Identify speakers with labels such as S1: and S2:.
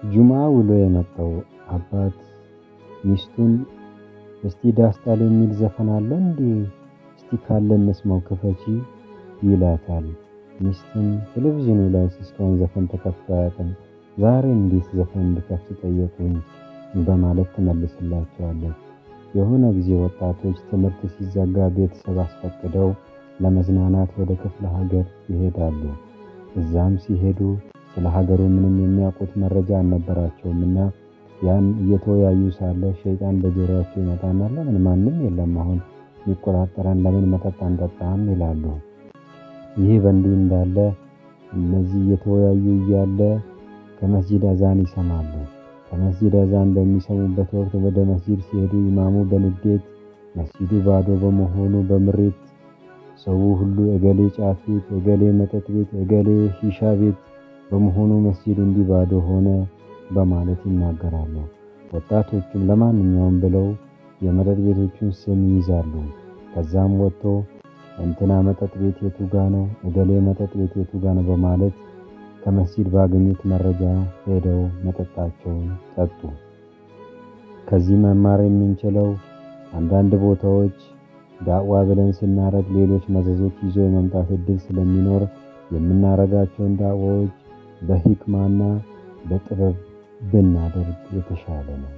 S1: ጁማ ውሎ የመጣው አባት ሚስቱን እስቲ ዳስጣል የሚል ዘፈን አለ እንዴ? እስቲ ካለ እንስማው ክፈቺ ይላታል። ሚስቱም ቴሌቪዥኑ ላይ እስካሁን ዘፈን ተከፍቶ አያውቅም። ዛሬ እንዴት ዘፈን እንድከፍት ጠየቁኝ በማለት ትመልስላቸዋለች። የሆነ ጊዜ ወጣቶች ትምህርት ሲዘጋ ቤተሰብ አስፈቅደው ለመዝናናት ወደ ክፍለ ሀገር ይሄዳሉ። እዛም ሲሄዱ ስለ ሀገሩ ምንም የሚያውቁት መረጃ አልነበራቸውምና ያን እየተወያዩ ሳለ ሸይጣን በጆሮአቸው ይመጣና ለምን ማንም የለም አሁን የሚቆጣጠረን ለምን መጠጥ አንጠጣም ይላሉ። ይህ በእንዲህ እንዳለ እነዚህ እየተወያዩ እያለ ከመስጂድ አዛን ይሰማሉ። ከመስጂድ አዛን በሚሰሙበት ወቅት ወደ መስጂድ ሲሄዱ ኢማሙ በንዴት መስጂዱ ባዶ በመሆኑ በምሬት ሰው ሁሉ እገሌ ጫት ቤት፣ እገሌ መጠጥ ቤት፣ እገሌ ሺሻ ቤት በመሆኑ መስጂዱ እንዲህ ባዶ ሆነ በማለት ይናገራሉ። ወጣቶቹም ለማንኛውም ብለው የመጠጥ ቤቶቹን ስም ይይዛሉ። ከዛም ወጥቶ እንትና መጠጥ ቤት የቱ ጋ ነው፣ እገሌ መጠጥ ቤት የቱ ጋ ነው በማለት ከመስጂድ ባገኙት መረጃ ሄደው መጠጣቸውን ጠጡ። ከዚህ መማር የምንችለው አንዳንድ ቦታዎች ዳዕዋ ብለን ስናረግ ሌሎች መዘዞች ይዞ የመምጣት እድል ስለሚኖር የምናረጋቸውን ዳዕዋዎች በሂክማና በጥበብ ብናደርግ የተሻለ ነው።